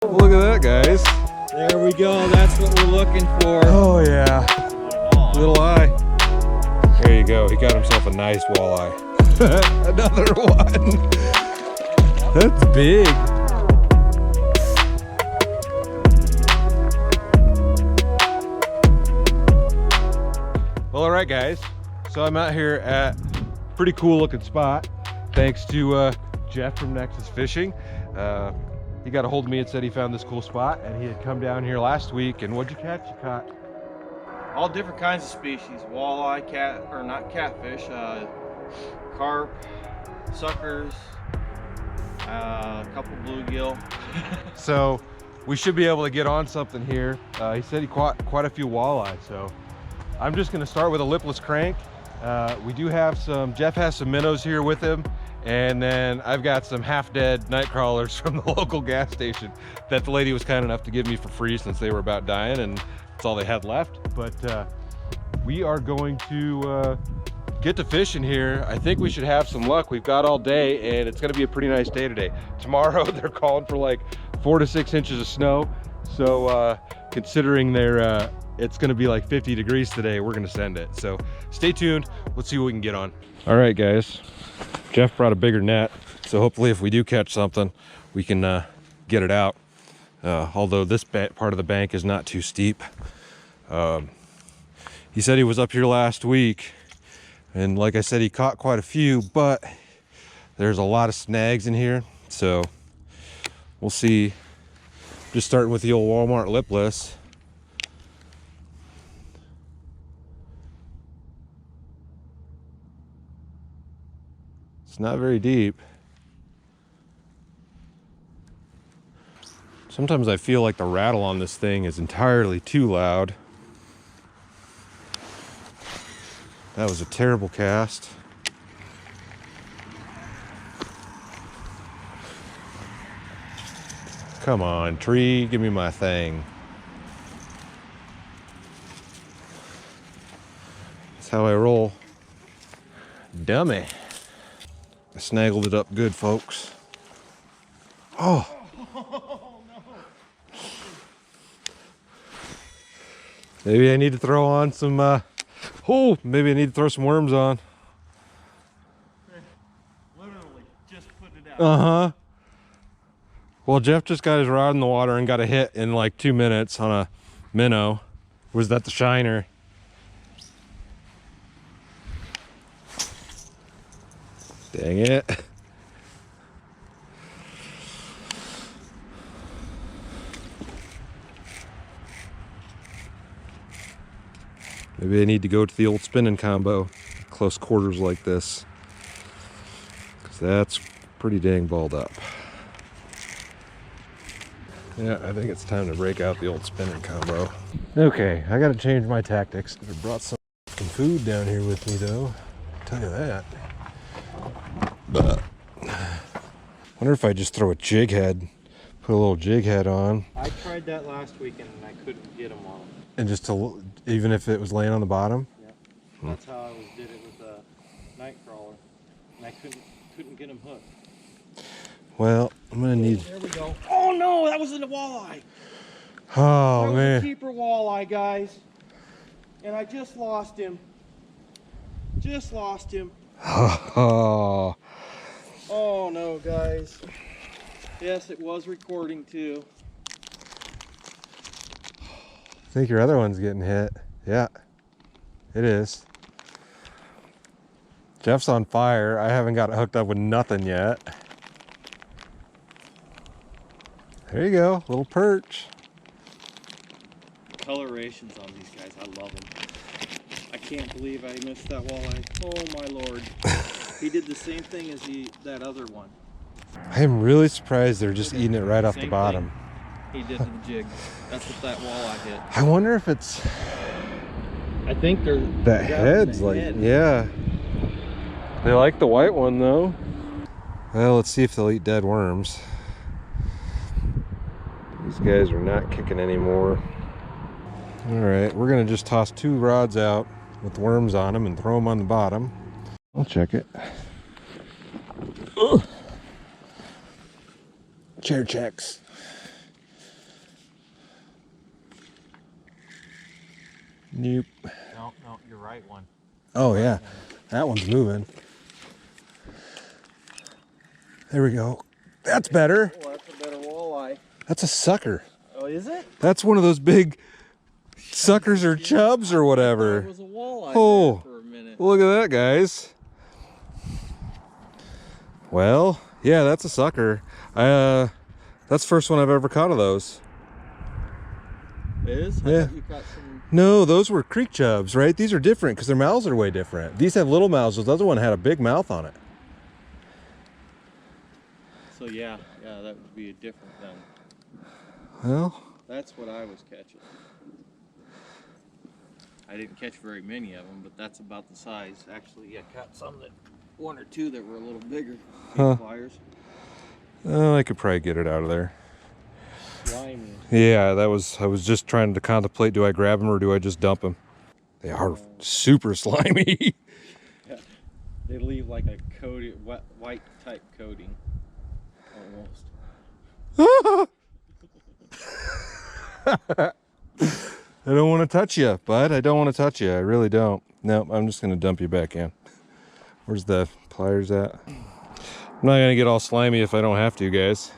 Look at that, guys. There we go. That's what we're looking for. Oh yeah. Little eye. There you go. He got himself a nice walleye. Another one. That's big. Well, all right, guys. So I'm out here at a pretty cool looking spot. Thanks to Jeff from Nexus Fishing. He got a hold of me and said he found this cool spot, and he had come down here last week. And what'd you catch? You caught All different kinds of species: walleye, catfish, carp, suckers, a couple bluegill. so we should be able to get on something here. He said he caught quite a few walleye, so I'm just going to start with a lipless crank. We do have Jeff has some minnows here with him, and then I've got some half-dead night crawlers from the local gas station that the lady was kind enough to give me for free since they were about dying, and that's all they had left. But we are going to get to fishing here. I think we should have some luck. We've got all day, and it's going to be a pretty nice day today. Tomorrow they're calling for like 4 to 6 inches of snow, so considering it's going to be like 50 degrees today, we're going to send it. So stay tuned. Let's see what we can get on. All right, guys. Jeff brought a bigger net, so hopefully if we do catch something, we can get it out. Although this part of the bank is not too steep. He said he was up here last week, and like I said, he caught quite a few, but there's a lot of snags in here, so we'll see. Just starting with the old Walmart lipless. It's not very deep. Sometimes I feel like the rattle on this thing is entirely too loud. That was a terrible cast. Come on, tree, give me my thing. That's how I roll. Dummy. I snaggled it up good, folks. Oh. Maybe I need to throw on some, maybe I need to throw some worms on. Literally just put it out. Uh-huh. Well, Jeff just got his rod in the water and got a hit in like 2 minutes on a minnow. Was that the shiner? Dang it. Maybe I need to go to the old spinning combo, close quarters like this, because that's pretty dang balled up. Yeah, I think it's time to break out the old spinning combo. Okay, I gotta change my tactics. I brought some food down here with me though, I'll tell you that. But wonder if I just throw a jig head, put a little jig head on. I tried that last weekend and I couldn't get them on. And just to, even if it was laying on the bottom? Yeah. That's how I did it with a night crawler. And I couldn't get them hooked. Well, I'm gonna need. There we go. Oh no, that was in the walleye. Oh that man. was a keeper walleye, guys. And I just lost him. Just lost him. Oh. Oh no, guys. Yes, it was recording too. I think your other one's getting hit. Yeah, it is. Jeff's on fire. I haven't got it hooked up with nothing yet. There you go, little perch. Colorations on these guys, I love them. I can't believe I missed that walleye. Oh my lord. He did the same thing as that other one. I am really surprised they're just eating it right off the bottom. He did to the jig. That's what that walleye hit. I wonder if it's... I think they're... That head's like... Yeah. They like the white one though. Well, let's see if they'll eat dead worms. These guys are not kicking anymore. All right, we're gonna just toss 2 rods out with worms on them and throw them on the bottom. I'll check it. Ugh. Chair checks. Nope. No, you're right one. Oh yeah, that one's moving. There we go. That's better. Oh, that's a better walleye. That's a sucker. Oh, is it? That's one of those big suckers or chubs or whatever. It was a walleye Oh, there for a minute. look at that, guys. Well, yeah, that's a sucker. That's the first one I've ever caught of those. It is? I Yeah. thought you caught some... No, those were creek chubs, right? These are different because their mouths are way different. These have little mouths. Those other one had a big mouth on it. So yeah, that would be different then. Well, That's what I was catching. I didn't catch very many of them, but that's about the size. Actually, I caught some that, one or two that were a little bigger. Huh. Pliers. I could probably get it out of there. Slimy. Yeah, I was just trying to contemplate, do I grab them or do I just dump them? They are super slimy. Yeah. They leave like a coated, white type coating. Almost. I don't want to touch you, bud. I don't want to touch you. I really don't. No, I'm just going to dump you back in. Where's the pliers at? I'm not going to get all slimy if I don't have to, guys.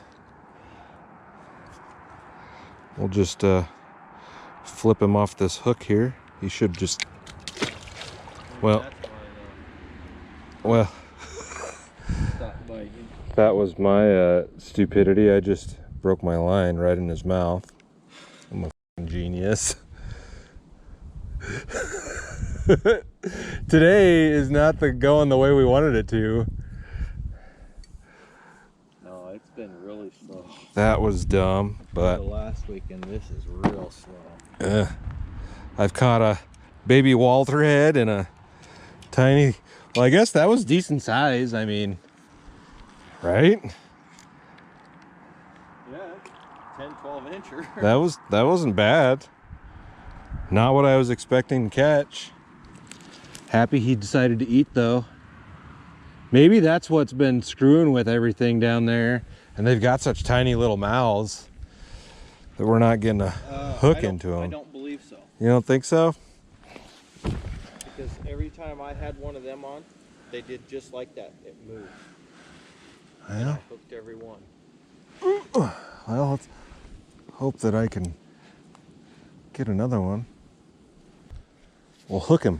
We'll just flip him off this hook here. He should just... Well... That was my stupidity. I just broke my line right in his mouth. I'm a f***ing genius. Today is not going the way we wanted it to. No, it's been really slow. That was dumb, but The last weekend, this is real slow. I've caught a baby walterhead and a tiny... Well, I guess that was decent size. I mean... Right? Yeah, 10, 12 incher. That wasn't bad. Not what I was expecting to catch. Happy he decided to eat though. Maybe that's what's been screwing with everything down there. And they've got such tiny little mouths that we're not getting a hook into them. I don't believe so. You don't think so? Because every time I had one of them on, they did just like that. It moved. And I hooked every one. Well, let's hope that I can get another one. We'll hook him.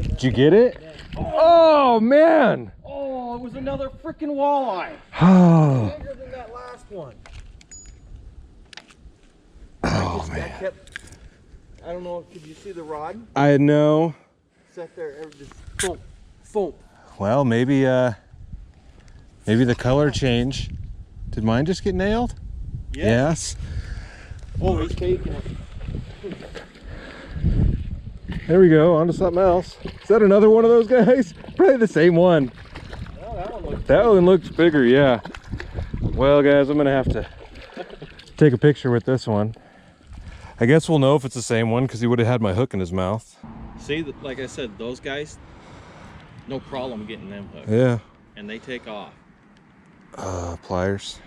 Did you get it? Oh, man! Oh, it was another freaking walleye. Oh, Bigger than that last one. man. I don't know, could you see the rod? I know. Sat there, just thump, thump. Well, maybe the color change. Did mine just get nailed? Yes. Oh, he's taking it. There we go, on to something else. Is that another one of those guys? Probably the same one. Oh, That one looks bigger, yeah. Well, guys, I'm gonna have to take a picture with this one. I guess we'll know if it's the same one because he would have had my hook in his mouth. See, like I said, those guys, no problem getting them hooked. Yeah. And they take off. Pliers.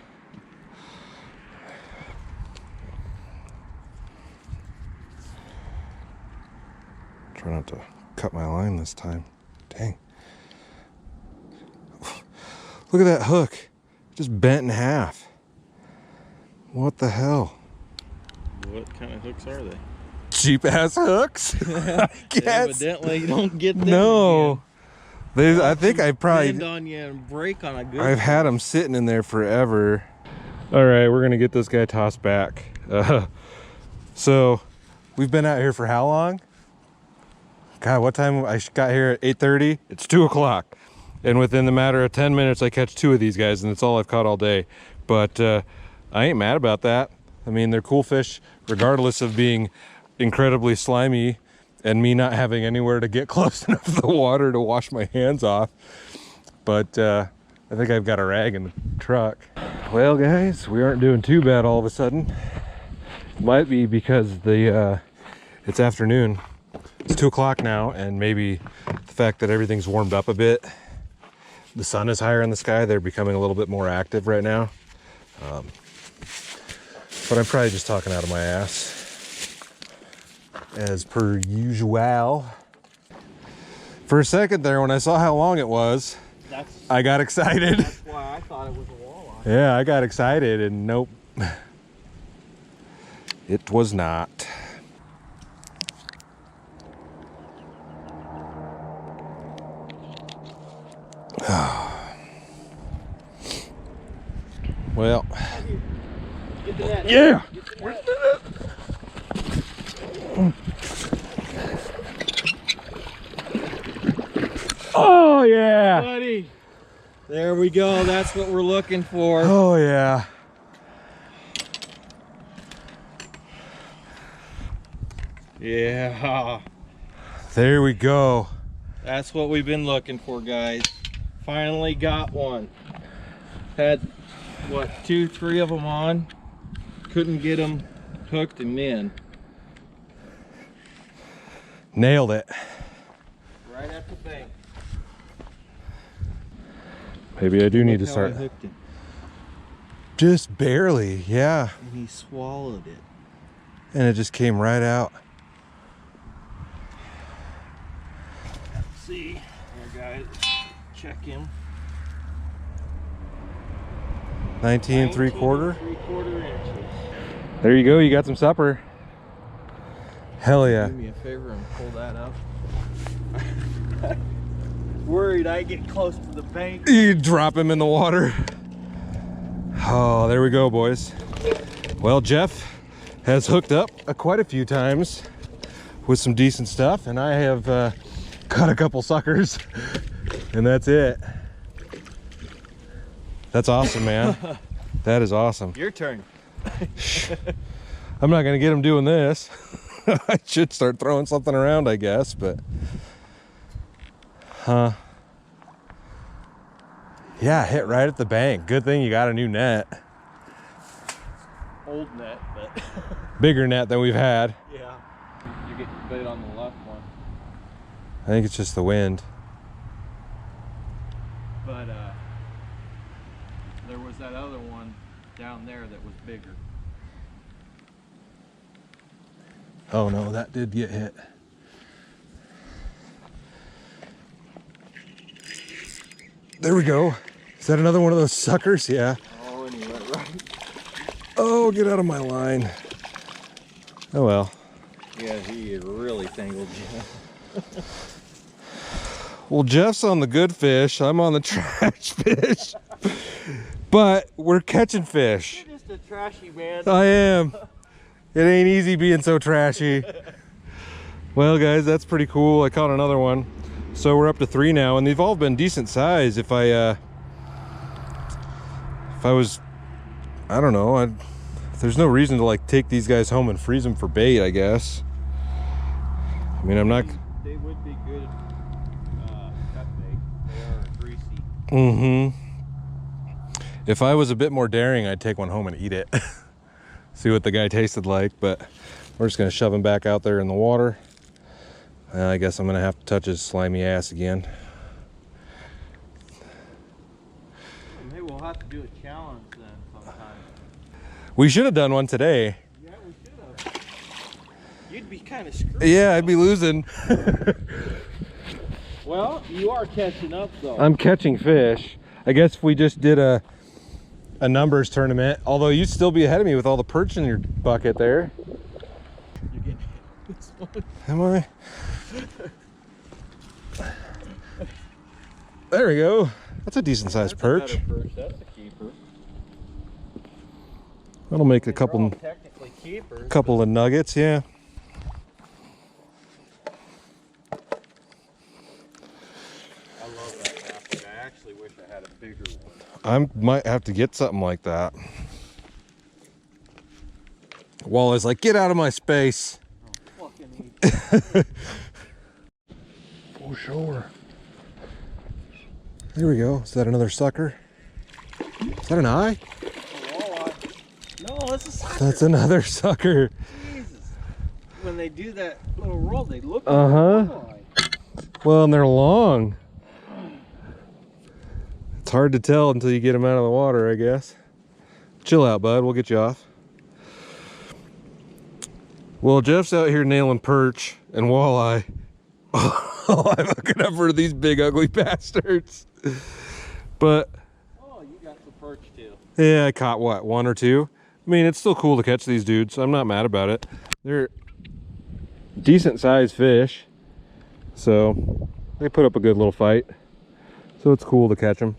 Try not to cut my line this time. Dang. Look at that hook. Just bent in half. What the hell? What kind of hooks are they? Cheap ass hooks? I guess. Evidently, you don't get them. No. I think I probably... Bend on you and break on a good I've had them sitting in there forever. All right, we're gonna get this guy tossed back. So we've been out here for how long? God, what time? I got here at 8:30. It's 2 o'clock. And within the matter of 10 minutes, I catch 2 of these guys, and it's all I've caught all day. But I ain't mad about that. I mean, they're cool fish, regardless of being incredibly slimy and me not having anywhere to get close enough to the water to wash my hands off. But I think I've got a rag in the truck. Well, guys, we aren't doing too bad all of a sudden. Might be because it's afternoon. It's 2 o'clock now, and maybe the fact that everything's warmed up a bit. The sun is higher in the sky. They're becoming a little bit more active right now. But I'm probably just talking out of my ass, as per usual. For a second there, when I saw how long it was, I got excited. That's why I thought it was a walleye. Yeah, I got excited, and nope, it was not. Well, Get to that. yeah. Get to that. Oh yeah. Buddy. There we go. That's what we're looking for. Oh yeah. Yeah. There we go. That's what we've been looking for, guys. Finally got one. Had, what, 2, 3 of them on. Couldn't get them hooked and in. Nailed it. Right at the bank. Maybe I do need to Look how I start. hooked him. Just barely, yeah. And he swallowed it. And it just came right out. Let's see. There, guys. Check him. 19 3/4. 3/4 inches. There you go, you got some supper. Hell yeah. Do me a favor and pull that up. Worried I get close to the bank. You drop him in the water. Oh, there we go, boys. Well, Jeff has hooked up quite a few times with some decent stuff, and I have caught a couple suckers, and that's it. That's awesome, man. That is awesome. Your turn. I'm not gonna get him doing this. I should start throwing something around, I guess, but yeah, hit right at the bank. Good thing you got a new net. Old net, but Bigger net than we've had. yeah. You get bait on the left one. I think it's just the wind. But there was that other one down there that was bigger. Oh no, that did get hit. There we go. Is that another one of those suckers? Yeah. Oh, and he went right. Oh, get out of my line. Oh well. Yeah, he really tangled you. Well, Jeff's on the good fish. I'm on the trash fish. But we're catching fish. You're just a trashy man. I am. It ain't easy being so trashy. Well, guys, that's pretty cool. I caught another one. So we're up to 3 now, and they've all been decent size. If I was, I don't know, there's no reason to like take these guys home and freeze them for bait, I guess. I mean, I'm not. They would be good cut bait. They are greasy. Mm-hmm. If I was a bit more daring, I'd take one home and eat it. See what the guy tasted like, but we're just gonna shove him back out there in the water. I guess I'm gonna have to touch his slimy ass again. Maybe we'll have to do a challenge then sometime. We should have done one today. Yeah, we should have. You'd be kind of screwed. Yeah, I'd be losing. Well, you are catching up though. I'm catching fish. I guess if we just did a numbers tournament, although you'd still be ahead of me with all the perch in your bucket there. You're getting this one. Am I? There we go. That's a decent sized perch. That's a keeper. That'll make a They're all couple technically keepers. of nuggets, yeah. I love that graphic. I actually wish I had a bigger one. I might have to get something like that. Wally's like, get out of my space. Oh, fucking For sure. There we go. Is that another sucker? Is that an eye? No, that's a sucker. That's another sucker. Jesus. When they do that little roll, they look Uh-huh. like a walleye. Well, and they're long. It's hard to tell until you get them out of the water, I guess. Chill out, bud. We'll get you off. Well, Jeff's out here nailing perch and walleye. Oh, I'm looking up for these big ugly bastards. But Oh, you got the perch too. yeah, I caught what, 1 or 2? I mean, it's still cool to catch these dudes. I'm not mad about it. They're decent sized fish, so they put up a good little fight. So it's cool to catch them.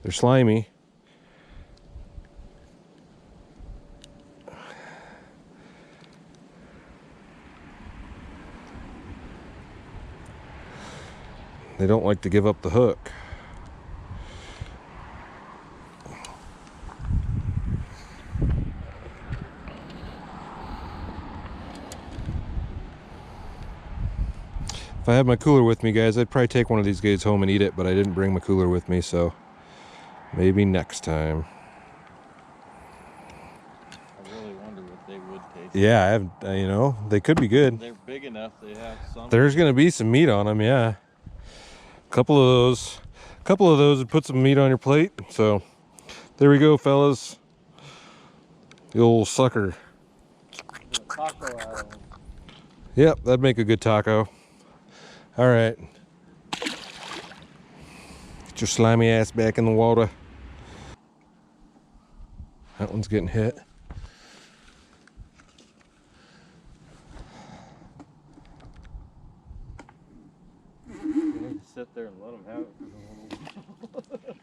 They're slimy. They don't like to give up the hook. If I had my cooler with me, guys, I'd probably take one of these guys home and eat it, but I didn't bring my cooler with me, so maybe next time. I really wonder what they would taste. Yeah, I have, you know, they could be good. They're big enough. They have some. There's gonna be some meat on them, yeah. A couple of those would put some meat on your plate. So there we go, fellas. The old sucker. Taco out of them. Yep, that'd make a good taco. All right. Get your slimy ass back in the water. That one's getting hit. You need to sit there and let them have it for a little while.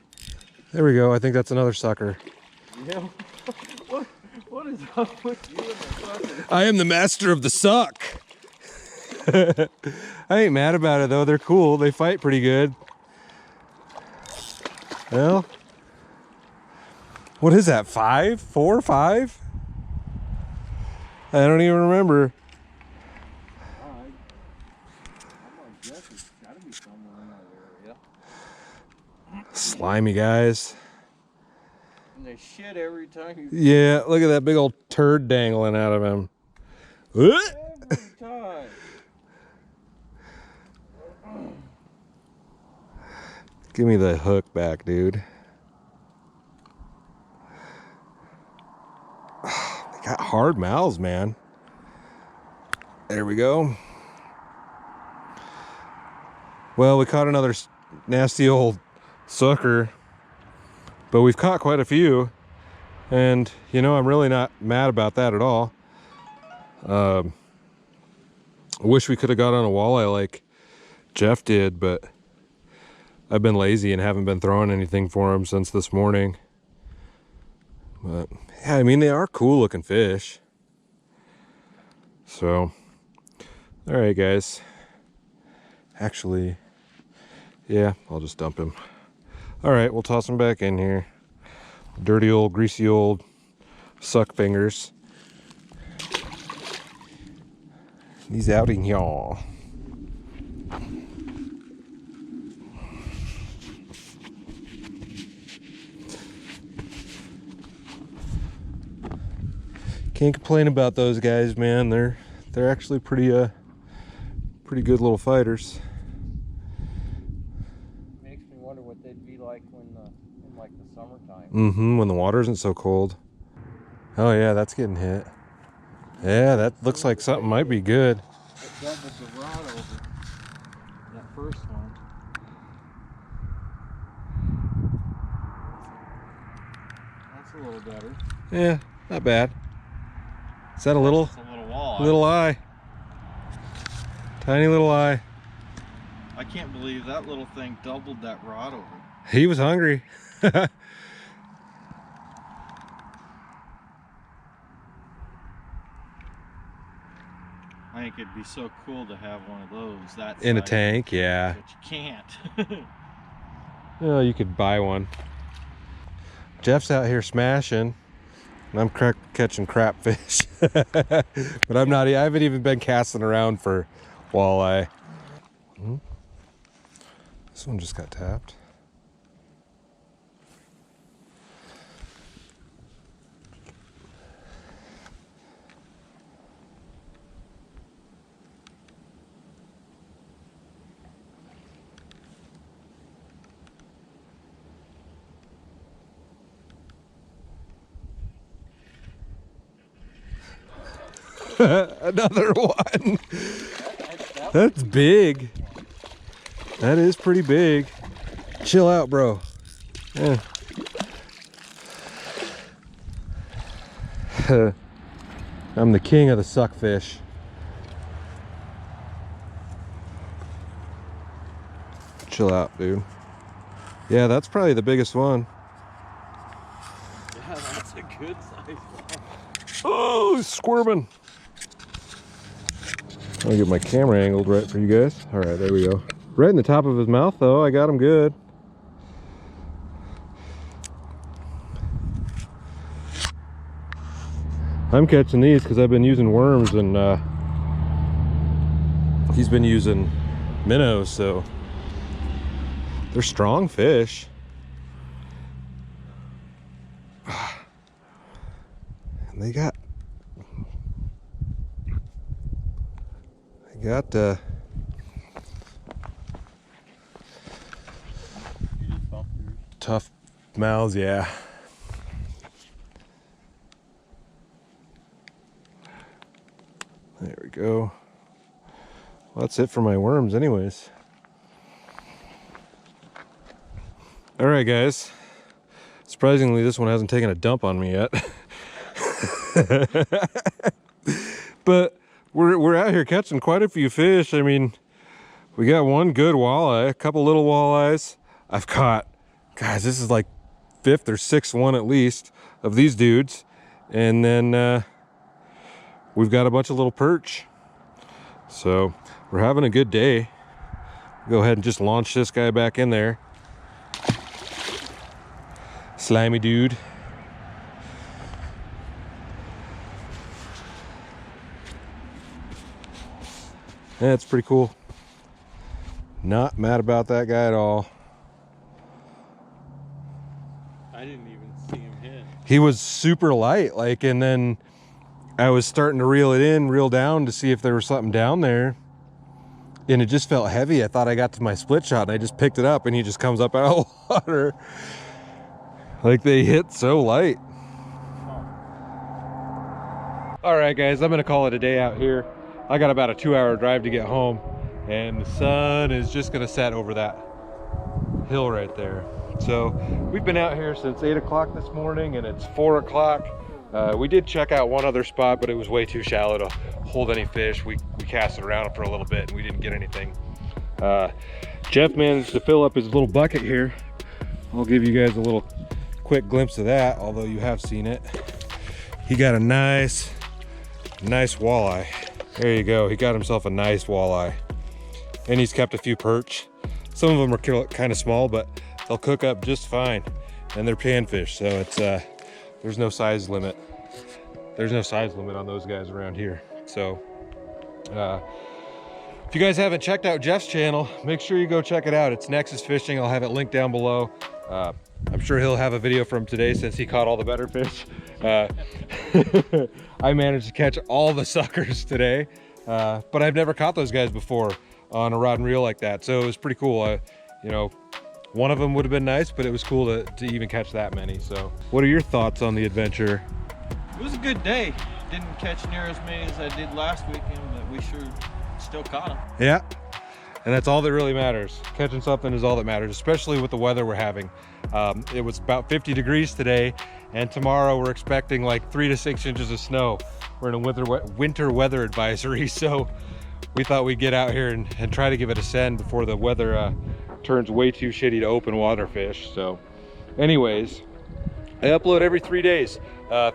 There we go. I think that's another sucker. Yeah. What is up with you and the sucker? I am the master of the suck. I ain't mad about it though. They're cool. They fight pretty good. Well, what is that? 5? 4? 5? I don't even remember. I'm like, Jeff, it's gotta be somewhere in that area. Slimy guys. And they shit every time you. Yeah, look at that big old turd dangling out of him. Every time. Give me the hook back, dude. They got hard mouths, man. There we go. Well, we caught another nasty old sucker, but we've caught quite a few, and you know, I'm really not mad about that at all. I wish we could have got on a walleye like Jeff did, but I've been lazy and haven't been throwing anything for him since this morning. But yeah, I mean, they are cool looking fish. So, all right, guys. Actually, yeah, I'll just dump him. All right, we'll toss him back in here. Dirty old, greasy old suck fingers. He's out in y'all. Can't complain about those guys, man. They're actually pretty good little fighters. Makes me wonder what they'd be like when in like the summertime. Mm-hmm, when the water isn't so cold. Oh yeah, that's getting hit. Yeah, that looks like something might be good. It doubled the rod over that first one. That's a little better. Yeah, not bad. Is that a little It's a little walleye. little eye? Tiny little eye. I can't believe that little thing doubled that rod over. He was hungry. I think it'd be so cool to have one of those. That In a size, tank, yeah. but you can't. Well, you could buy one. Jeff's out here smashing, and I'm catching crap fish. But I'm not. I haven't even been casting around for walleye. This one just got tapped. Another one. That's big. That is pretty big. Chill out, bro. Yeah. I'm the king of the suckfish. Chill out, dude. Yeah, that's probably the biggest one. Yeah, that's a good size one. Oh, he's squirming. I'll get my camera angled right for you guys. All right, there we go. Right in the top of his mouth, though. I got him good. I'm catching these because I've been using worms and he's been using minnows, so they're strong fish. And they got tough mouths, yeah. There we go. Well, that's it for my worms anyways. All right, guys. Surprisingly, this one hasn't taken a dump on me yet. But we're out here catching quite a few fish. I mean, we got one good walleye, a couple little walleyes. I've caught, guys, this is like 5th or 6th one at least of these dudes. And then we've got a bunch of little perch. So we're having a good day. Go ahead and just launch this guy back in there. Slimy dude. Yeah, it's pretty cool. Not mad about that guy at all. I didn't even see him hit. He was super light, like, and then I was starting to reel it in, reel down to see if there was something down there. And it just felt heavy. I thought I got to my split shot and I just picked it up and he just comes up out of the water. Like, they hit so light. All right, guys, I'm gonna call it a day out here. I got about a 2-hour drive to get home and the sun is just gonna set over that hill right there. So we've been out here since 8 o'clock this morning and it's 4 o'clock. We did check out one other spot, but it was way too shallow to hold any fish. We cast it around for a little bit and we didn't get anything. Jeff managed to fill up his little bucket here. I'll give you guys a little quick glimpse of that, although you have seen it. He got a nice walleye. There you go. He got himself a nice walleye. And he's kept a few perch. Some of them are kind of small, but they'll cook up just fine. And they're panfish, so it's there's no size limit. There's no size limit on those guys around here. So if you guys haven't checked out Jeff's channel, make sure you go check it out. It's Nexus Fishing. I'll have it linked down below. I'm sure he'll have a video from today since he caught all the better fish. I managed to catch all the suckers today, but I've never caught those guys before on a rod and reel like that. So it was pretty cool. You know, one of them would have been nice, but it was cool to even catch that many. So what are your thoughts on the adventure? It was a good day. Didn't catch near as many as I did last weekend, but we sure still caught them. Yeah, and that's all that really matters. Catching something is all that matters, especially with the weather we're having. It was about 50 degrees today, and tomorrow we're expecting like 3 to 6 inches of snow. We're in a winter weather advisory, so we thought we'd get out here and try to give it a send before the weather turns way too shitty to open water fish. So anyways, I upload every 3 days,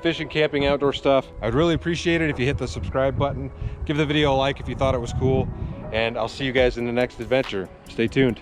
fishing, camping, outdoor stuff. I'd really appreciate it if you hit the subscribe button, give the video a like if you thought it was cool, and I'll see you guys in the next adventure. Stay tuned.